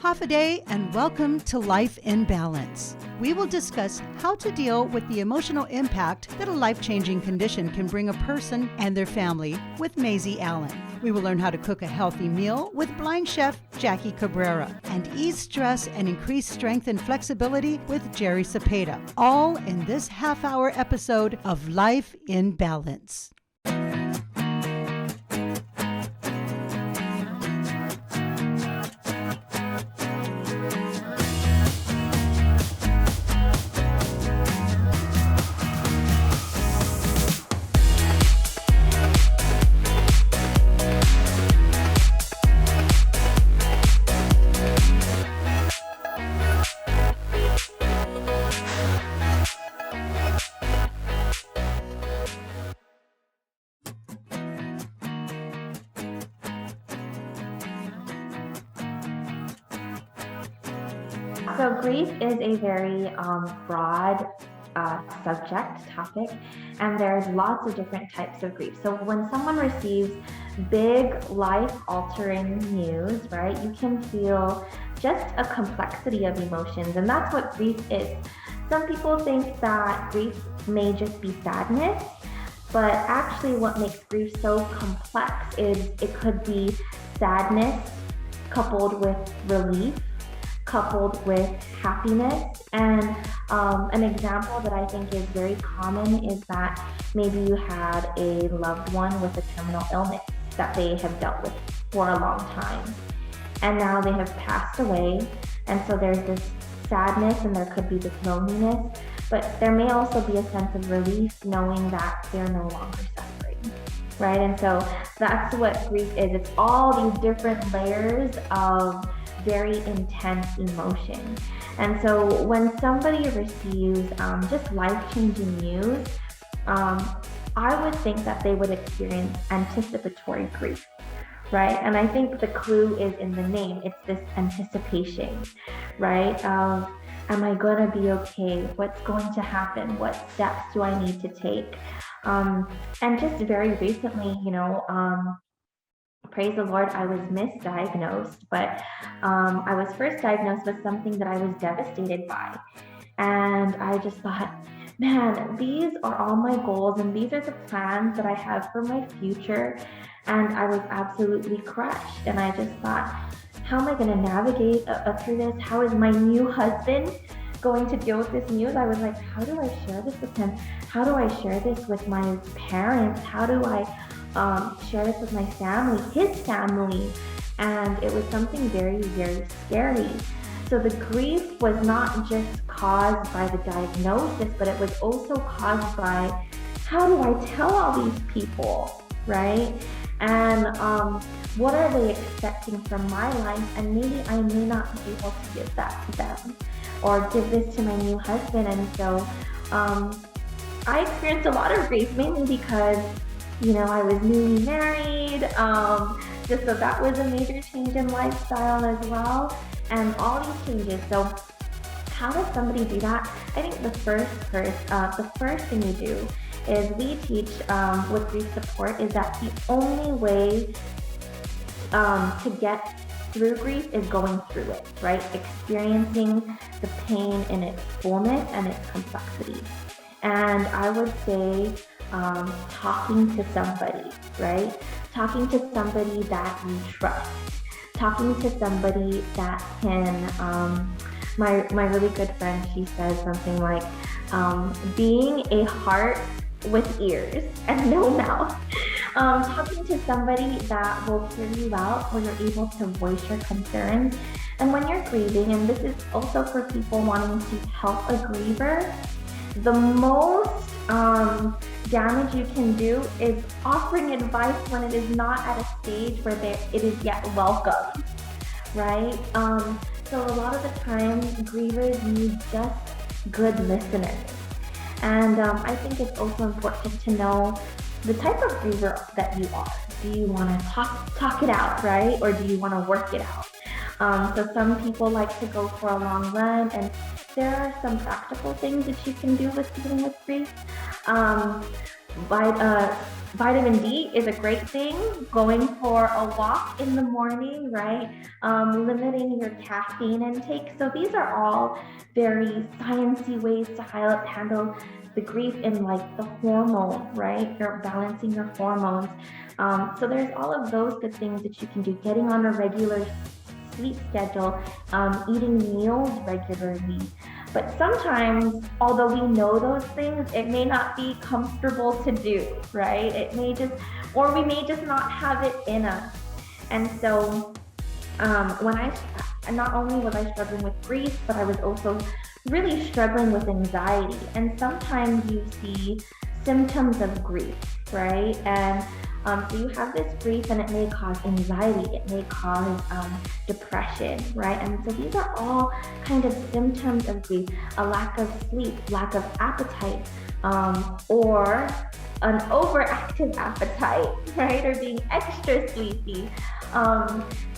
Hafaday, and welcome to Life in Balance. We will discuss how to deal with the emotional impact that a life-changing condition can bring a person and their family with Mazie Allan. We will learn how to cook a healthy meal with blind chef Jackie Cabrera and ease stress and increase strength and flexibility with Geri Cepeda. All in this half-hour episode of Life in Balance. So grief is a very broad topic, and there's lots of different types of grief. So when someone receives big life-altering news, right, you can feel just a complexity of emotions, and that's what grief is. Some people think that grief may just be sadness, but actually what makes grief so complex is it could be sadness coupled with relief, coupled with happiness. And an example that I think is very common is that maybe you had a loved one with a terminal illness that they have dealt with for a long time, and now they have passed away, and so there's this sadness and there could be this loneliness, but there may also be a sense of relief knowing that they're no longer suffering, right? And so that's what grief is. It's all these different layers of very intense emotion. And so when somebody receives just life-changing news, I would think that they would experience anticipatory grief, right? And I think the clue is in the name. It's this anticipation, right? Of, am I going to be okay? What's going to happen? What steps do I need to take? And just very recently, praise the Lord, I was misdiagnosed, but I was first diagnosed with something that I was devastated by. And I just thought, man, these are all my goals and these are the plans that I have for my future. And I was absolutely crushed. And I just thought, how am I going to navigate through this? How is my new husband going to deal with this news? I was like, how do I share this with him? How do I share this with my parents? How do I share this with my family, his family? And it was something very, very scary. So the grief was not just caused by the diagnosis, but it was also caused by, how do I tell all these people, right? And what are they expecting from my life? And maybe I may not be able to give that to them or give this to my new husband. And so I experienced a lot of grief, mainly because I was newly married, just so that was a major change in lifestyle as well, and all these changes. So how does somebody do that? I think the first thing we do is we teach with grief support is that the only way to get through grief is going through it, right? Experiencing the pain in its fullness and its complexity. And I would say talking to somebody, right? Talking to somebody that you trust. Talking to somebody that can, my really good friend, she says something like, being a heart with ears and no mouth. Talking to somebody that will hear you out, where you're able to voice your concerns. And when you're grieving, and this is also for people wanting to help a griever, the most damage you can do is offering advice when it is not at a stage where it is yet welcome, right? So a lot of the time, grievers need just good listeners. And I think it's also important to know the type of griever that you are. Do you want to talk it out, right? Or do you want to work it out? So some people like to go for a long run, and there are some practical things that you can do with dealing with grief. Vitamin D is a great thing. Going for a walk in the morning, right? Limiting your caffeine intake. So these are all very sciencey ways to handle the grief in like the hormone, right? You're balancing your hormones. So there's all of those good things that you can do. Getting on a regular sleep schedule, eating meals regularly. But sometimes, although we know those things, it may not be comfortable to do, right? It may just, or we may just not have it in us. And so, not only was I struggling with grief, but I was also really struggling with anxiety. And sometimes you see symptoms of grief, right? And so you have this grief and it may cause anxiety, it may cause depression, right? And so these are all kind of symptoms of grief, a lack of sleep, lack of appetite, or an overactive appetite, right? Or being extra sleepy.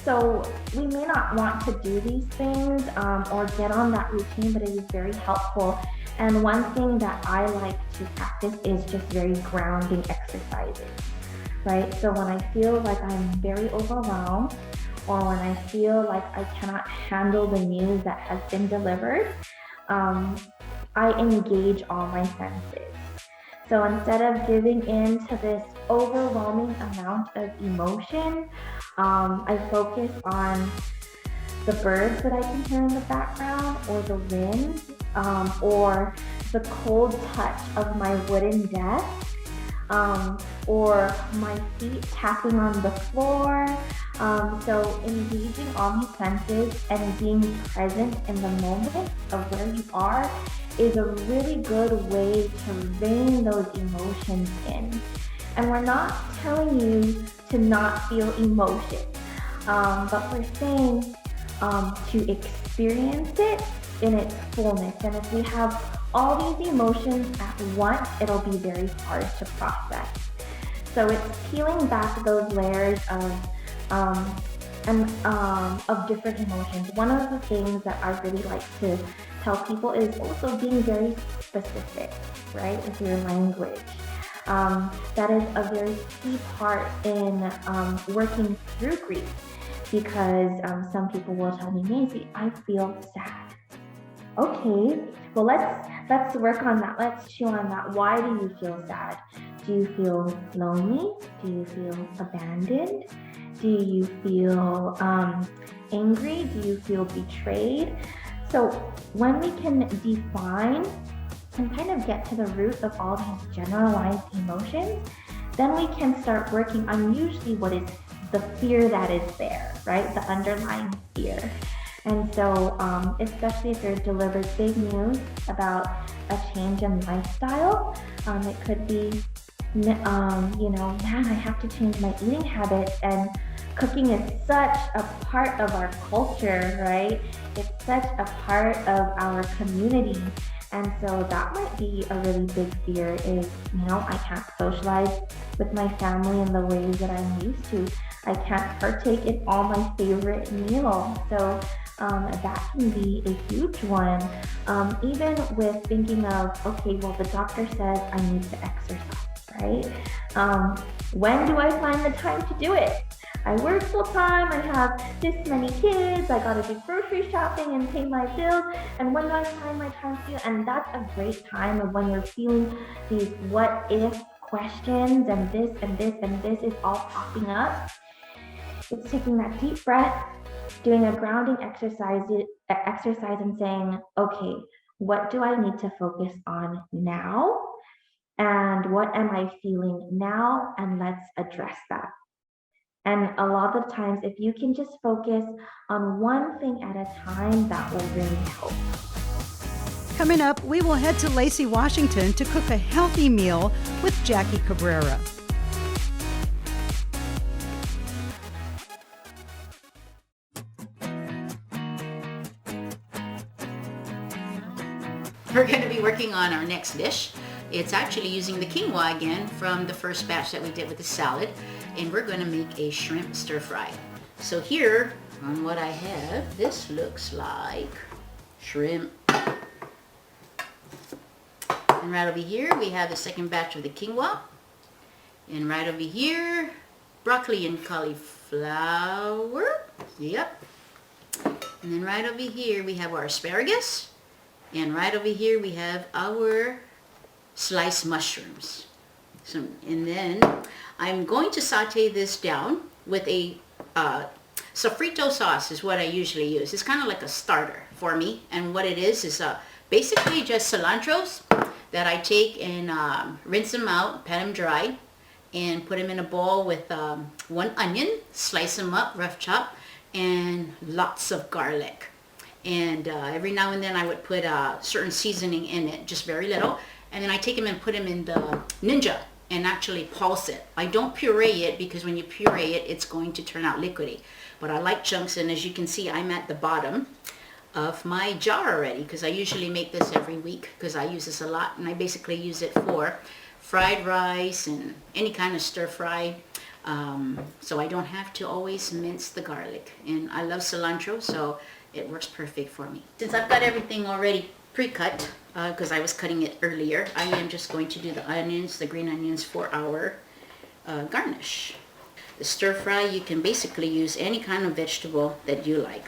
So we may not want to do these things or get on that routine, but it is very helpful. And one thing that I like to practice is just very grounding exercises. Right? So when I feel like I'm very overwhelmed, or when I feel like I cannot handle the news that has been delivered, I engage all my senses. So instead of giving in to this overwhelming amount of emotion, I focus on the birds that I can hear in the background, or the wind, or the cold touch of my wooden desk. Or my feet tapping on the floor. So engaging all these senses and being present in the moment of where you are is a really good way to rein those emotions in. And we're not telling you to not feel emotion, but we're saying to experience it in its fullness. And if we have all these emotions at once, it'll be very hard to process. So it's peeling back those layers of different emotions. One of the things that I really like to tell people is also being very specific, right, with your language. That is a very key part in working through grief, because some people will tell me, Mazie, I feel sad. Okay, well, let's work on that. Let's chew on that. Why do you feel sad? Do you feel lonely? Do you feel abandoned? Do you feel angry? Do you feel betrayed? So when we can define and kind of get to the root of all these generalized emotions, then we can start working on usually what is the fear that is there, right? The underlying fear. And so, especially if you're delivered big news about a change in lifestyle, it could be, man, I have to change my eating habits. And cooking is such a part of our culture, right? It's such a part of our community. And so that might be a really big fear is, I can't socialize with my family in the ways that I'm used to. I can't partake in all my favorite meals. So that can be a huge one. Even with thinking of, okay, well, the doctor says I need to exercise, right? When do I find the time to do it? I work full time, I have this many kids, I gotta do grocery shopping and pay my bills, and when do I find my time to do it? And that's a great time of when you're feeling these what if questions and this and this and this is all popping up. It's taking that deep breath, doing a grounding exercise and saying, okay, what do I need to focus on now? And what am I feeling now? And let's address that. And a lot of times, if you can just focus on one thing at a time, that will really help. Coming up, we will head to Lacey, Washington to cook a healthy meal with Jackie Cabrera. We're going to be working on our next dish. It's actually using the quinoa again from the first batch that we did with the salad, and we're going to make a shrimp stir fry. So here on what I have, this looks like shrimp. And right over here we have the second batch of the quinoa. And right over here, broccoli and cauliflower. Yep. And then right over here, we have our asparagus. And right over here, we have our sliced mushrooms. So, and then I'm going to saute this down with a sofrito sauce is what I usually use. It's kind of like a starter for me. And what it is basically just cilantros that I take and rinse them out, pat them dry, and put them in a bowl with 1 onion, slice them up, rough chop, and lots of garlic. And every now and then I would put certain seasoning in it, just very little. And then I take them and put them in the Ninja and actually pulse it. I don't puree it because when you puree it, it's going to turn out liquidy. But I like chunks, and as you can see, I'm at the bottom of my jar already because I usually make this every week because I use this a lot, and I basically use it for fried rice and any kind of stir fry. So I don't have to always mince the garlic. And I love cilantro, so it works perfect for me. Since I've got everything already pre-cut, because I was cutting it earlier, I am just going to do the onions, the green onions, for our garnish. The stir fry, you can basically use any kind of vegetable that you like.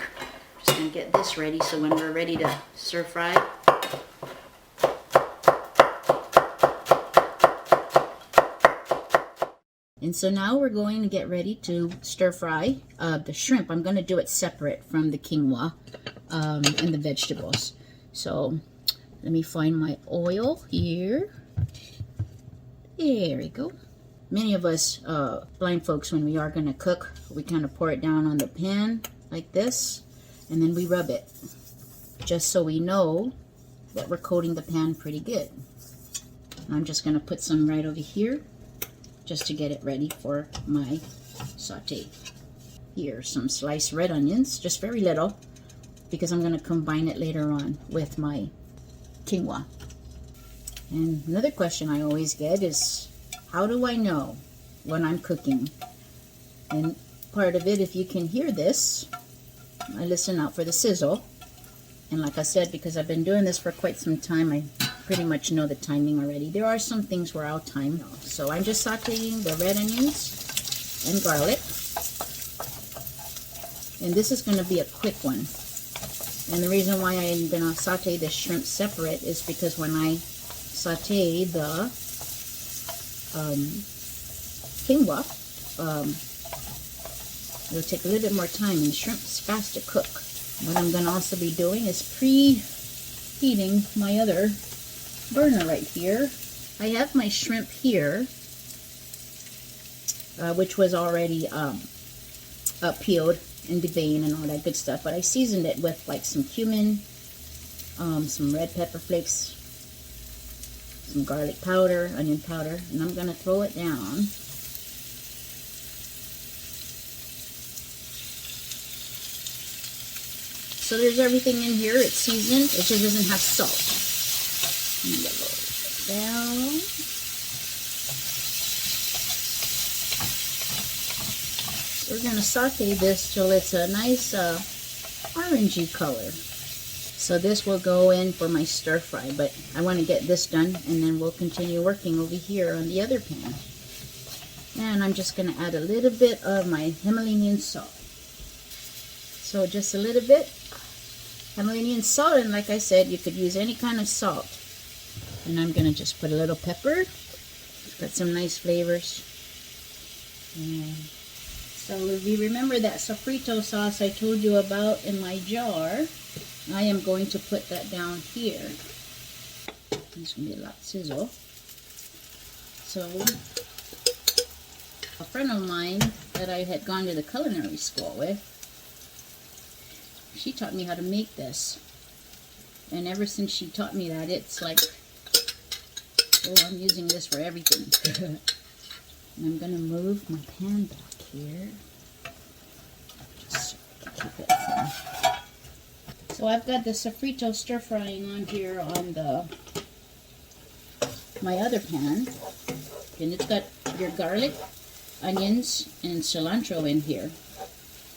Just going to get this ready so when we're ready to stir fry. And so now we're going to get ready to stir fry the shrimp. I'm going to do it separate from the quinoa and the vegetables. So let me find my oil here. There we go. Many of us blind folks, when we are going to cook, we kind of pour it down on the pan like this, and then we rub it just so we know that we're coating the pan pretty good. I'm just going to put some right over here just to get it ready for my saute. Here, some sliced red onions, just very little, because I'm going to combine it later on with my quinoa. And another question I always get is, how do I know when I'm cooking? And part of it, if you can hear this, I listen out for the sizzle. And like I said, because I've been doing this for quite some time, I pretty much know the timing already. There are some things where I'll time. So I'm just sauteing the red onions and garlic. And this is going to be a quick one. And the reason why I'm going to saute the shrimp separate is because when I saute the quinoa, it'll take a little bit more time, and shrimp is fast to cook. What I'm going to also be doing is preheating my other burner right here. I have my shrimp here, which was already peeled and deveined and all that good stuff, but I seasoned it with like some cumin, some red pepper flakes, some garlic powder, onion powder, and I'm going to throw it down. So there's everything in here. It's seasoned. It just doesn't have salt. Down. We're going to saute this till it's a nice orangey color. So this will go in for my stir fry, but I want to get this done, and then we'll continue working over here on the other pan. And I'm just going to add a little bit of my Himalayan salt. So just a little bit. Himalayan salt, and like I said, you could use any kind of salt. And I'm going to just put a little pepper. It's got some nice flavors. And so if you remember that sofrito sauce I told you about in my jar, I am going to put that down here. There's going to be a lot of sizzle. So a friend of mine that I had gone to the culinary school with, she taught me how to make this. And ever since she taught me that, it's like, oh, I'm using this for everything. And I'm going to move my pan back here. Just so I can keep it from. So I've got the sofrito stir frying on here on my other pan. And it's got your garlic, onions, and cilantro in here.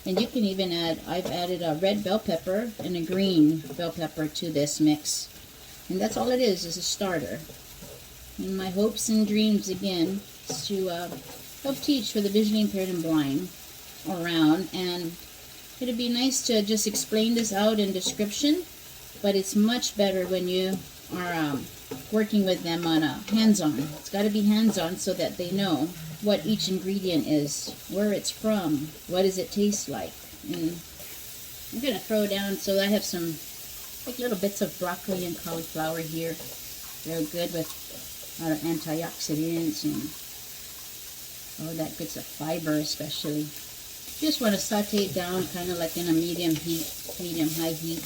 And you can even add, I've added a red bell pepper and a green bell pepper to this mix. And that's all it is a starter. And my hopes and dreams again It's to help teach for the visually impaired and blind around, and it'd be nice to just explain this out in description, but it's much better when you are working with them on a hands-on. It's got to be hands-on so that they know what each ingredient is, where it's from, what does it taste like. And I'm going to throw down, so I have some like little bits of broccoli and cauliflower here. They're good with antioxidants and all that good stuff, fiber especially. Just want to saute it down kind of like in a medium high heat.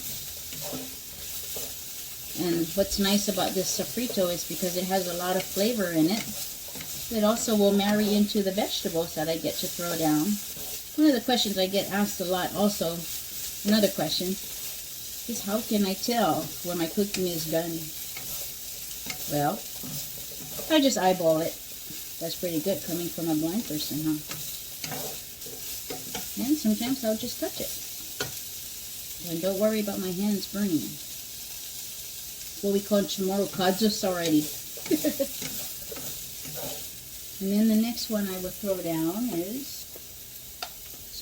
And what's nice about this sofrito is because it has a lot of flavor in it, it also will marry into the vegetables that I get to throw down. One of the questions I get asked a lot also, another question, is how can I tell when my cooking is done? Well, I just eyeball it. That's pretty good coming from a blind person, huh? And sometimes I'll just touch it. And don't worry about my hands burning. What we call chamorro cadzos already. And then the next one I will throw down is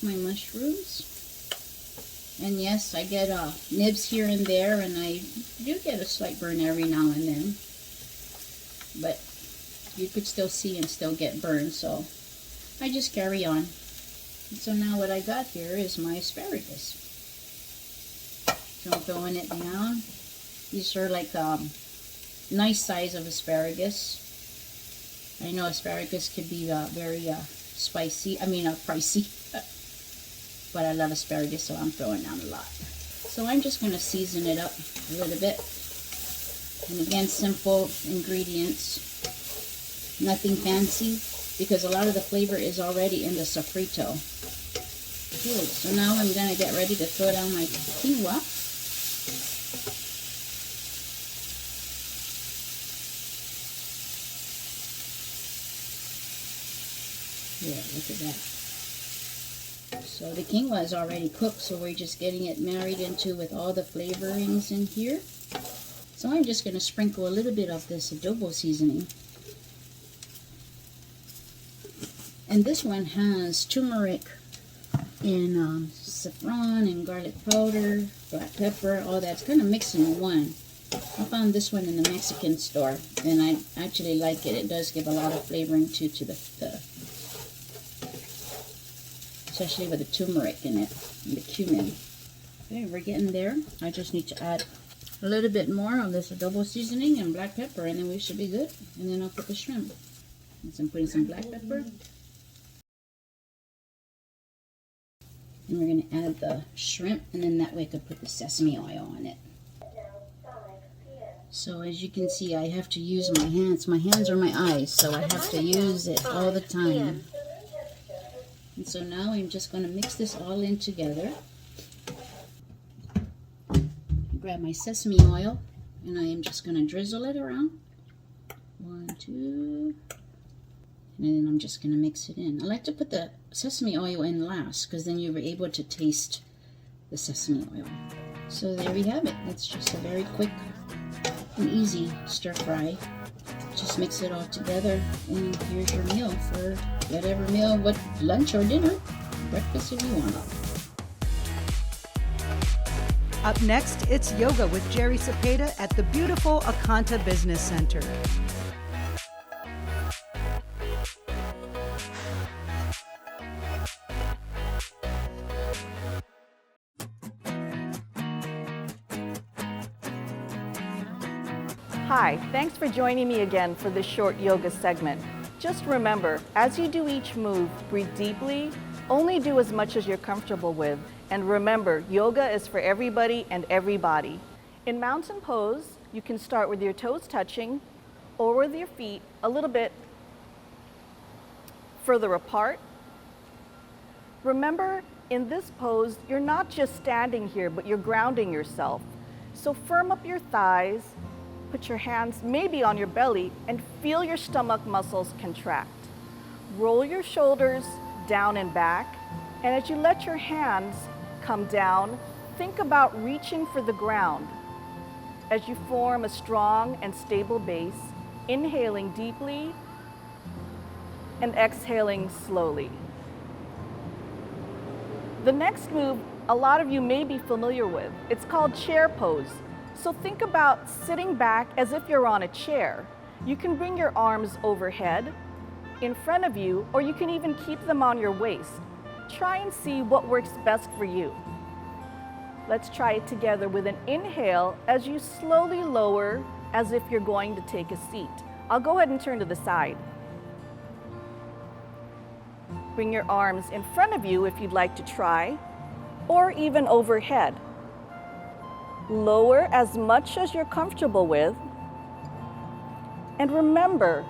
my mushrooms. And yes, I get nibs here and there, and I do get a slight burn every now and then. But you could still see and still get burned, so I just carry on. And so now what I got here is my asparagus. So I'm throwing it down. These are like nice size of asparagus. I know asparagus could be very pricey. But I love asparagus, so I'm throwing down a lot. So I'm just going to season it up a little bit. And again, simple ingredients. Nothing fancy, because a lot of the flavor is already in the sofrito. Good. So now I'm going to get ready to throw down my quinoa. Yeah, look at that. So the quinoa is already cooked, so we're just getting it married into with all the flavorings in here. So I'm just going to sprinkle a little bit of this adobo seasoning. And this one has turmeric and saffron and garlic powder, black pepper, all that's kind of mixed in one. I found this one in the Mexican store, and I actually like it. It does give a lot of flavoring to the especially with the turmeric in it and the cumin. Okay, we're getting there. I just need to add a little bit more of this adobo seasoning and black pepper, and then we should be good. And then I'll put the shrimp. And so I'm putting some black pepper. And we're going to add the shrimp, and then that way I could put the sesame oil on it. So as you can see, I have to use my hands. My hands are my eyes, so I have to use it all the time. And so now I'm just going to mix this all in together. Grab my sesame oil, and I am just going to drizzle it around. 1, 2, and then I'm just going to mix it in. I like to put the sesame oil in last, because then you're able to taste the sesame oil. So there we have it. It's just a very quick and easy stir fry. Just mix it all together, and here's your meal for whatever meal, what lunch or dinner, breakfast if you want. Up next, it's yoga with Geri Cepeda at the beautiful Akanta Business Center. Hi, thanks for joining me again for this short yoga segment. Just remember, as you do each move, breathe deeply, only do as much as you're comfortable with, and remember, yoga is for everybody and every body. In mountain pose, you can start with your toes touching or with your feet a little bit further apart. Remember, in this pose, you're not just standing here, but you're grounding yourself. So firm up your thighs, put your hands maybe on your belly, and feel your stomach muscles contract. Roll your shoulders down and back, and as you let your hands come down, think about reaching for the ground. As you form a strong and stable base, inhaling deeply, and exhaling slowly. The next move, a lot of you may be familiar with. It's called chair pose. So think about sitting back as if you're on a chair. You can bring your arms overhead, in front of you, or you can even keep them on your waist. Try and see what works best for you. Let's try it together with an inhale as you slowly lower as if you're going to take a seat. I'll go ahead and turn to the side. Bring your arms in front of you if you'd like to try, or even overhead. Lower as much as you're comfortable with. And remember,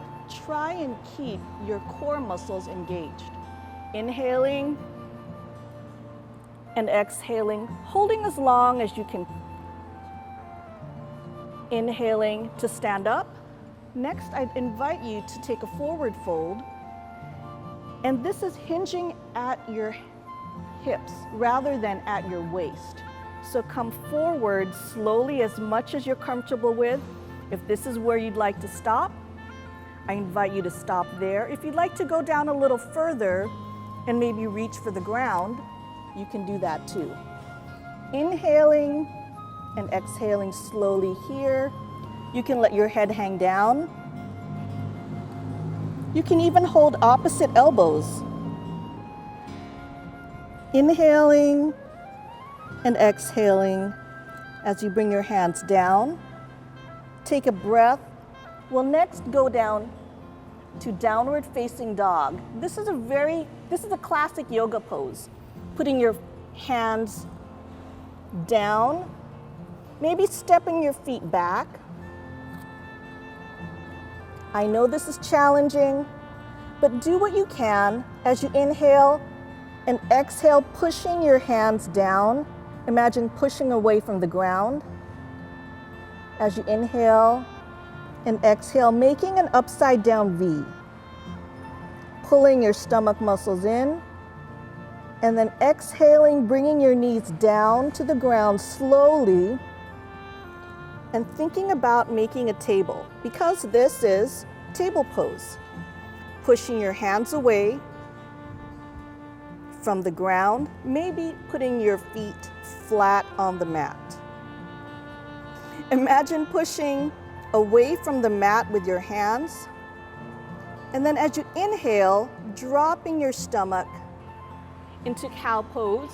try and keep your core muscles engaged. Inhaling and exhaling, holding as long as you can. Inhaling to stand up. Next, I'd invite you to take a forward fold. And this is hinging at your hips rather than at your waist. So come forward slowly as much as you're comfortable with. If this is where you'd like to stop, I invite you to stop there. If you'd like to go down a little further and maybe reach for the ground, you can do that too. Inhaling and exhaling slowly here. You can let your head hang down. You can even hold opposite elbows. Inhaling and exhaling as you bring your hands down. Take a breath. We'll next go down to downward facing dog. This is a classic yoga pose. Putting your hands down, maybe stepping your feet back. I know this is challenging, but do what you can as you inhale and exhale, pushing your hands down. Imagine pushing away from the ground. As you inhale and exhale, making an upside down V. Pulling your stomach muscles in, and then exhaling, bringing your knees down to the ground slowly, and thinking about making a table, because this is table pose. Pushing your hands away from the ground, maybe putting your feet flat on the mat. Imagine pushing away from the mat with your hands, and then as you inhale, dropping your stomach into cow pose,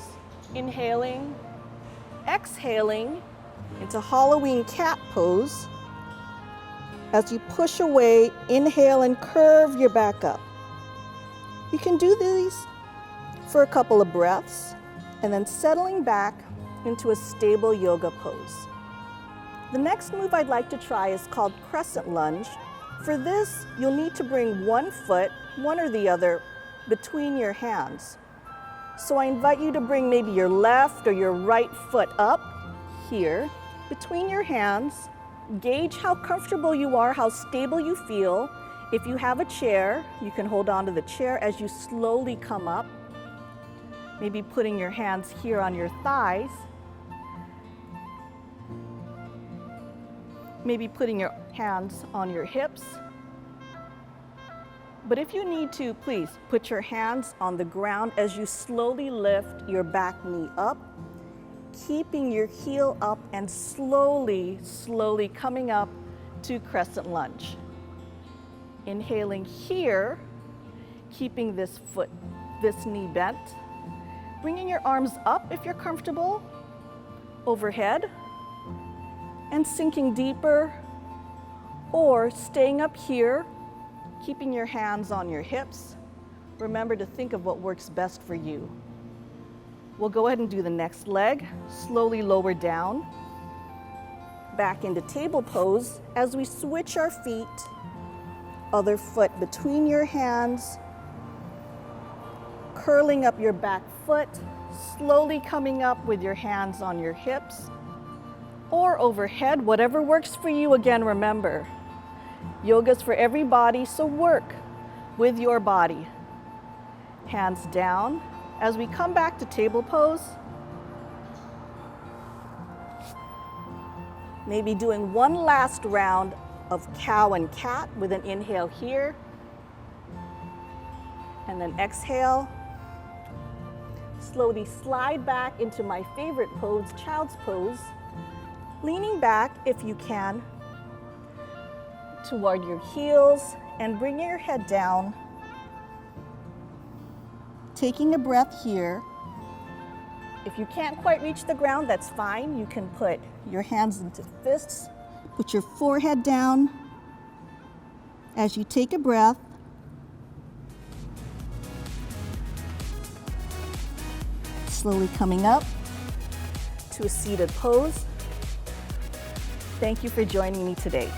inhaling, exhaling into Halloween cat pose. As you push away, inhale and curve your back up. You can do these for a couple of breaths and then settling back into a stable yoga pose. The next move I'd like to try is called crescent lunge. For this, you'll need to bring one foot, one or the other, between your hands. So I invite you to bring maybe your left or your right foot up here between your hands. Gauge how comfortable you are, how stable you feel. If you have a chair, you can hold on to the chair as you slowly come up. Maybe putting your hands here on your thighs. Maybe putting your hands on your hips. But if you need to, please put your hands on the ground as you slowly lift your back knee up, keeping your heel up and slowly, slowly coming up to crescent lunge. Inhaling here, keeping this knee bent. Bringing your arms up if you're comfortable, overhead, and sinking deeper, or staying up here, keeping your hands on your hips. Remember to think of what works best for you. We'll go ahead and do the next leg. Slowly lower down, back into table pose as we switch our feet. Other foot between your hands, curling up your back foot, slowly coming up with your hands on your hips or overhead, whatever works for you. Again, remember, yoga's for every body, so work with your body. Hands down. As we come back to table pose, maybe doing one last round of cow and cat with an inhale here, And then exhale. Slowly slide back into my favorite pose, child's pose. Leaning back, if you can, toward your heels and bringing your head down. Taking a breath here. If you can't quite reach the ground, that's fine. You can put your hands into fists. Put your forehead down as you take a breath. Slowly coming up to a seated pose. Thank you for joining me today.